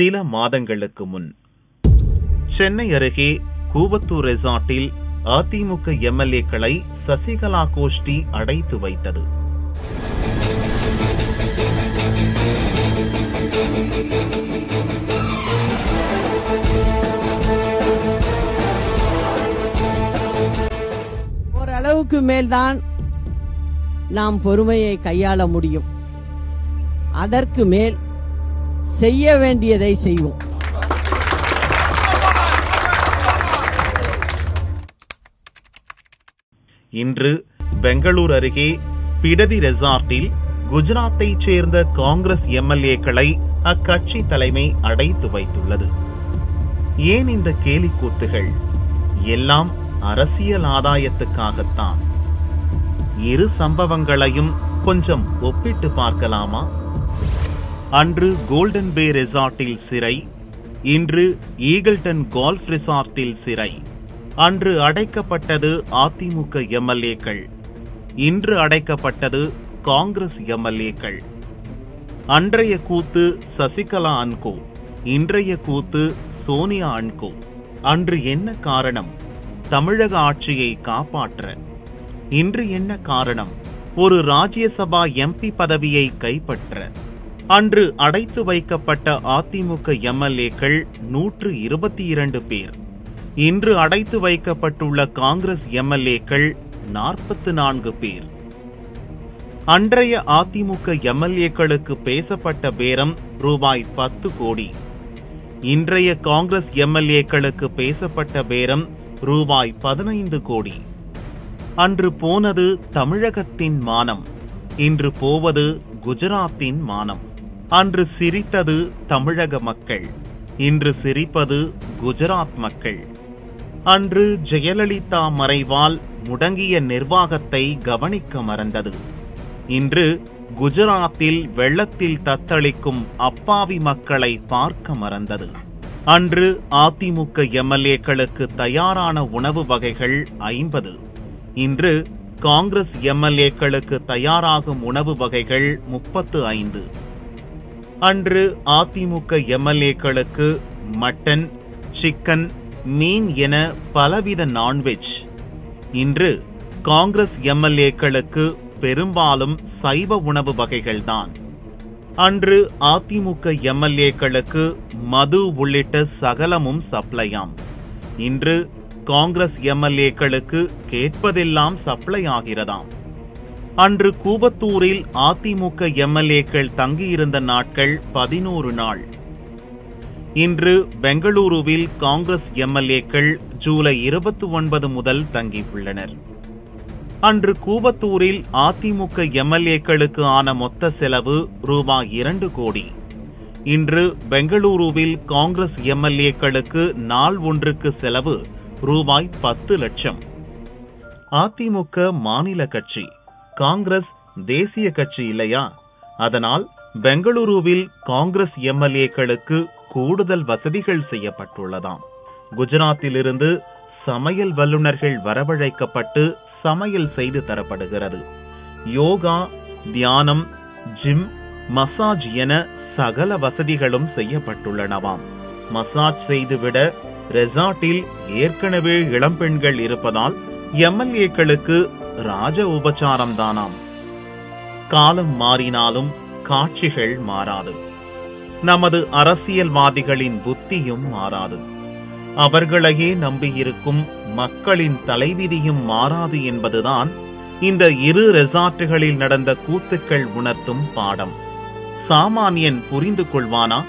சில மாதங்களுக்கு முன் சென்னை அருகே கூவத்தூர் ரெசார்ட்டில் அதிமுக எம்எல்ஏக்களை சசிகலா கோஷ்டி அடைத்து வைத்தது. ஓரளவுக்கு மேல்தான் நாம் பொறுமையை கையாள முடியும். அதற்கு மேல் செய்ய வேண்டியதை செய்வோம். இன்று பெங்களூர் அருகே பிடதி ரெசார்ட்டில் குஜராத்தைச் சேர்ந்த காங்கிரஸ் எம்எல்ஏக்களை அக்கட்சி தலைமை அடைத்து வைத்துள்ளது. ஏன் இந்த கேலிக்கூத்துகள்? எல்லாம் அரசியல் ஆதாயத்துக்காகத்தான். இரு சம்பவங்களையும் கொஞ்சம் ஒப்பிட்டு பார்க்கலாமா? அன்று கோல்டன் பே ரெசார்ட்டில் சிறை, இன்று ஈகிள்டன் கோல்ஃப் ரெசார்ட்டில் சிறை. அன்று அடைக்கப்பட்டது அதிமுக எம்எல்ஏக்கள், இன்று அடைக்கப்பட்டது காங்கிரஸ் எம்எல்ஏக்கள். அன்றைய கூத்து சசிகலா அன்கோ, இன்றைய கூத்து சோனியா அன்கோ. அன்று என்ன காரணம்? தமிழக ஆட்சியை காப்பாற்ற. இன்று என்ன காரணம்? ஒரு ராஜ்யசபா எம்பி பதவியை கைப்பற்ற. அன்று அடைத்து வைக்கப்பட்ட அதிமுக எம்எல்ஏக்கள் 122 பேர். இன்று அடைத்து வைக்கப்பட்டுள்ள காங்கிரஸ் எம்எல்ஏக்கள் 44 பேர். அன்றைய அதிமுக எம்எல்ஏக்களுக்கு பேசப்பட்ட பேரம் ரூபாய் 10 கோடி. இன்றைய காங்கிரஸ் எம்எல்ஏக்களுக்கு பேசப்பட்ட பேரம் ரூபாய் 15 கோடி. அன்று போனது தமிழகத்தின் மானம், இன்று போவது குஜராத்தின் மானம். அன்று சிரித்தது தமிழக மக்கள், இன்று சிரிப்பது குஜராத் மக்கள். அன்று ஜெயலலிதா மறைவால் முடங்கிய நிர்வாகத்தை கவனிக்க மறந்தது. இன்று குஜராத்தில் வெள்ளத்தில் தத்தளிக்கும் அப்பாவி மக்களை பார்க்க மறந்தது. அன்று அதிமுக எம்எல்ஏக்களுக்கு தயாரான உணவு வகைகள் 50. இன்று காங்கிரஸ் எம்எல்ஏக்களுக்கு தயாராகும் உணவு வகைகள் 35. அன்று அதிமுக எம்எல்ஏக்களுக்கு மட்டன், சிக்கன், மீன் என பலவித நான்வெஜ். இன்று காங்கிரஸ் எம்எல்ஏக்களுக்கு பெரும்பாலும் சைவ உணவு வகைகள்தான். அன்று அதிமுக எம்எல்ஏக்களுக்கு மது உள்ளிட்ட சகலமும் சப்ளையாம். இன்று காங்கிரஸ் எம்எல்ஏக்களுக்கு கேட்பதெல்லாம் சப்ளை ஆகிறதாம். அன்று கூவத்தூரில் அதிமுக எம்எல்ஏக்கள் தங்கியிருந்த நாட்கள் 11 நாள். இன்று பெங்களூருவில் காங்கிரஸ் எம்எல்ஏக்கள் ஜூலை 29 முதல் தங்கியுள்ளனர். அன்று கூவத்தூரில் அதிமுக எம்எல்ஏக்களுக்கு ஆன மொத்த செலவு ரூபாய் 2 கோடி. இன்று பெங்களூருவில் காங்கிரஸ் எம்எல்ஏக்களுக்கு நாள் ஒன்றுக்கு செலவு ரூபாய் 10 லட்சம். அதிமுக மாநில கட்சி, காங்கிரஸ் தேசிய கட்சி இல்லையா? அதனால் பெங்களூருவில் காங்கிரஸ் எம்எல்ஏக்களுக்கு கூடுதல் வசதிகள் செய்யப்பட்டுள்ளதாம். குஜராத்திலிருந்து சமையல் வல்லுநர்கள் வரவழைக்கப்பட்டு சமையல் செய்து தரப்படுகிறது. யோகா, தியானம், ஜிம், மசாஜ் என சகல வசதிகளும் செய்யப்பட்டுள்ளனவாம். மசாஜ் செய்துவிட ரெசார்ட்டில் ஏற்கனவே இளம்பெண்கள் இருப்பதால் எம்எல்ஏக்களுக்கு ராஜ உபச்சாரம் தானாம். காலம் மாறினாலும் காட்சிகள் மாறாது. நமது அரசியல்வாதிகளின் புத்தியும் மாறாது. அவர்களையே நம்பியிருக்கும் மக்களின் தலைவிதியும் மாறாது என்பதுதான் இந்த இரு ரெசார்ட்டுகளில் நடந்த கூத்துக்கள் உணர்த்தும் பாடம். சாமானியன் புரிந்து கொள்வானா?